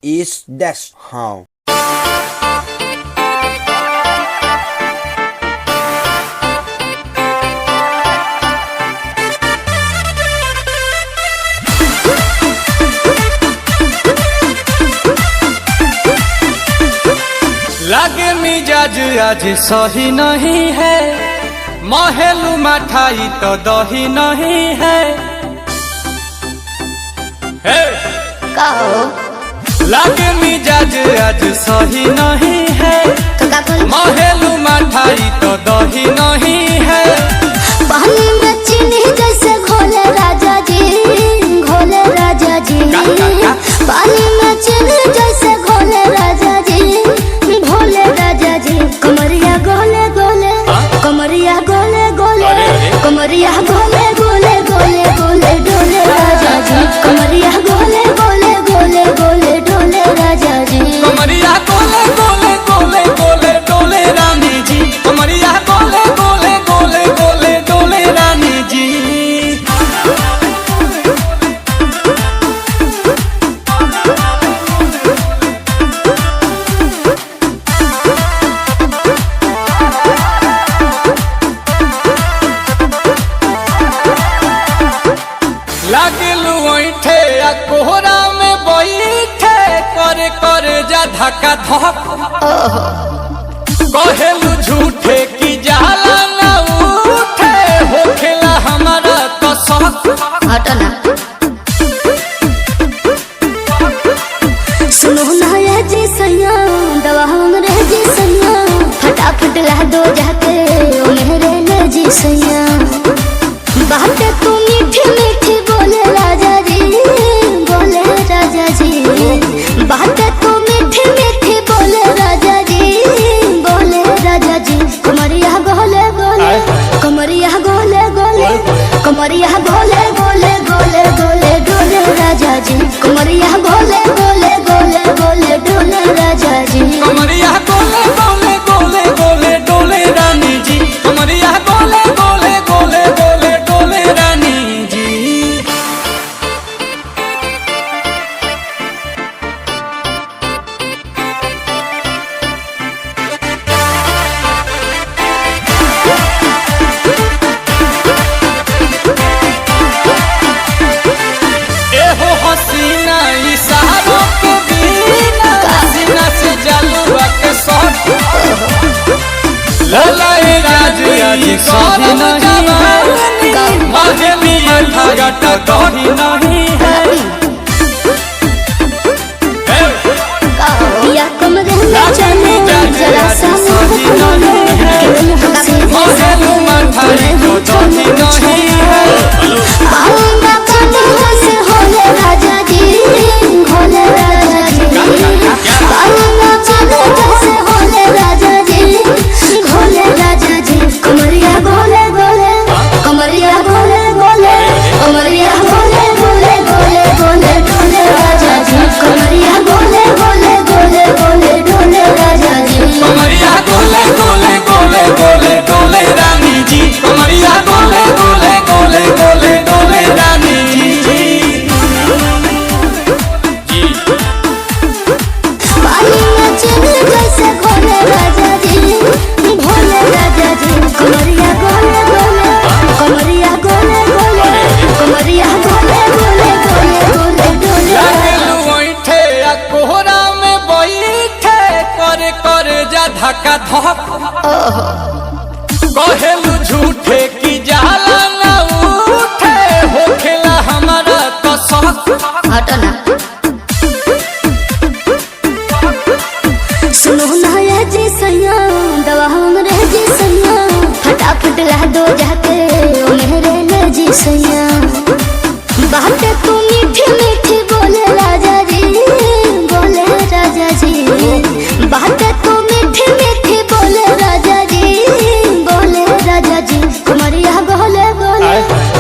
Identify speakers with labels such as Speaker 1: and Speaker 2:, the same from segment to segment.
Speaker 1: is that's how.
Speaker 2: लागे मिजाज आज सही नहीं है, महलू मठाई तो दही नहीं है। लागे मिजाज आज सही नहीं है, महलू मठाई तो दही नहीं है।
Speaker 3: पानी में चीनी जैसे घोले राजा जी, घोले राजा जी। पानी में चीनी जैसे घोले राजा जी, भोले राजा जी। कमरिया गोले गोले, कमरिया गोले गोले, कमरिया गोले गोले गोले गोले डोले राजा जी। कमरिया गोले गोले गोले गोले डोले राजा जी।
Speaker 2: कमरिया गोले गोले गोले गोले डोले रानी जी। कमरिया गोले गोले गोले गोले डोले रानी जी। लागलू ऐठे आ कोहरा में बैठे, करे करे जा धक्का धक। कहेलू झूठे की जाला ना उठे, होखेला हमारा तो शक।
Speaker 3: हटना सुनो ना ये जी सैया, दवा हमरे जी सैया। फटाफट ला दो जाके ओ मेरे ले जी सैया। बात तू मीठी मीठी बोले राजा जी, बोले राजा जी। बात तू मीठी मीठी बोले राजा जी, बोले राजा जी। कमरिया गोले गोले, कमरिया गोले गोले, कमरिया गोले गोले गोले गोले डोले राजा जी। कमरिया गोले गोले गोले गोले डोले राजा जी।
Speaker 2: कमरिया गोले गोले गोले गोले डोले रानी जी। कमरिया गोले गोले गोले गोले डोले रानी जी। एहो हसीना इशारों के बिना, सीना से जलवा के शॉट। ललाए राज आज सही नहीं है, महली धागा दही नहीं है।
Speaker 3: या कमरे में चले जरा सा
Speaker 2: सही नहीं है, महलू मठाई तो दही नहीं है।
Speaker 3: आऊंगा कांधों से होले राजा जी, होले राजा जी। आऊंगा कांधों से होले राजा जी, होले राजा जी। कमरिया गोले गोले, कमरिया गोले गोले, कमरिया गोले गोले गोले गोले डोले राजा जी। कमरिया गोले गोले गोले गोले डोले राजा जी।
Speaker 2: कमरिया गोले गोले गोले गोले डोले रानी जी। कमरिया गोले गोले गोले गोले डोले रानी जी।
Speaker 3: पानी में चीनी जैसे घोले राजा जी, भोले राजा जी। कमरिया गोले गोले, कमरिया गोले गोले, कमरिया गोले गोले गोले गोले डोले राजा जी।
Speaker 2: लागलू ऐठे आ कोहरा में बैठे, करे करे जा धक्का धक। कहेलू झूठे की जाला ना उठे, होखेला हमारा तो शक।
Speaker 3: हटना सुनो ना ये जी सैया, दवा हमरे जी सैया। फटाफट ला दो जाके ओ मेरे ले जी सैया। बात तू मीठी मीठी बोले राजा जी, बोले राजा जी। बात तू मीठी मीठी बोले राजा जी, बोले राजा जी। कमरिया गोले गोले,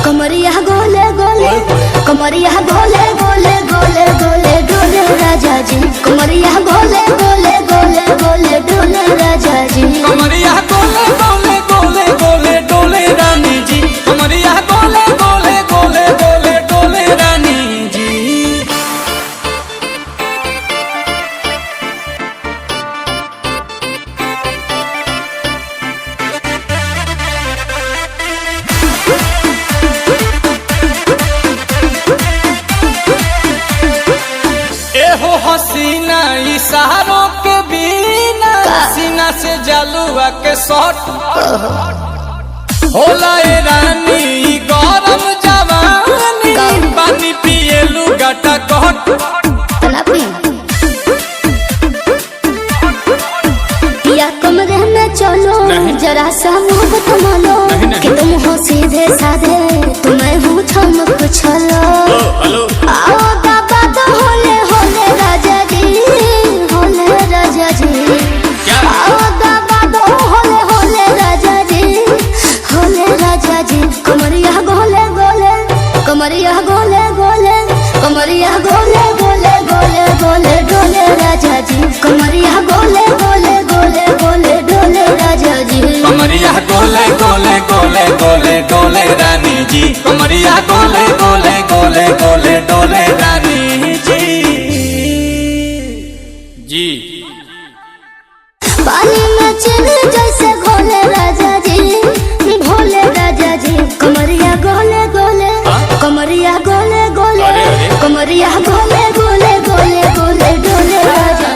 Speaker 3: कमरिया गोले गोले, कमरिया गोले गोले गोले गोले डोले राजा जी। कमरिया गोले गोले गोले गोले डोले राजा जी।
Speaker 2: कमरिया गोले गोले गोले गोले डोले रानी हो हसीना इशारों के बिना सीना से जलुआ के शॉट होला ए रानी गरम जवानी पानी पिए लुगाटा कहट
Speaker 3: या कमरे में चलो जरा सा मोहब्बत मानो कि तुम हो सीधे साधे तुम्हें हूँ चमक छलो आओ बाबा तो होले होले राजा जी होले राजा जी आओ बाबा तो होले होले राजा जी होले राजा जी कमरिया गोले गोले कमरिया गोले गोले कमरिया गोले गोले गोले गोले डोले राजा जी कमरिया गोले गोले गोले गोले डोले राजा जी
Speaker 2: कमरिया गोले गोले गोले गोले डोले रानी जी कमरिया गोले गोले गोले गोले डोले रानी जी
Speaker 3: पानी में चले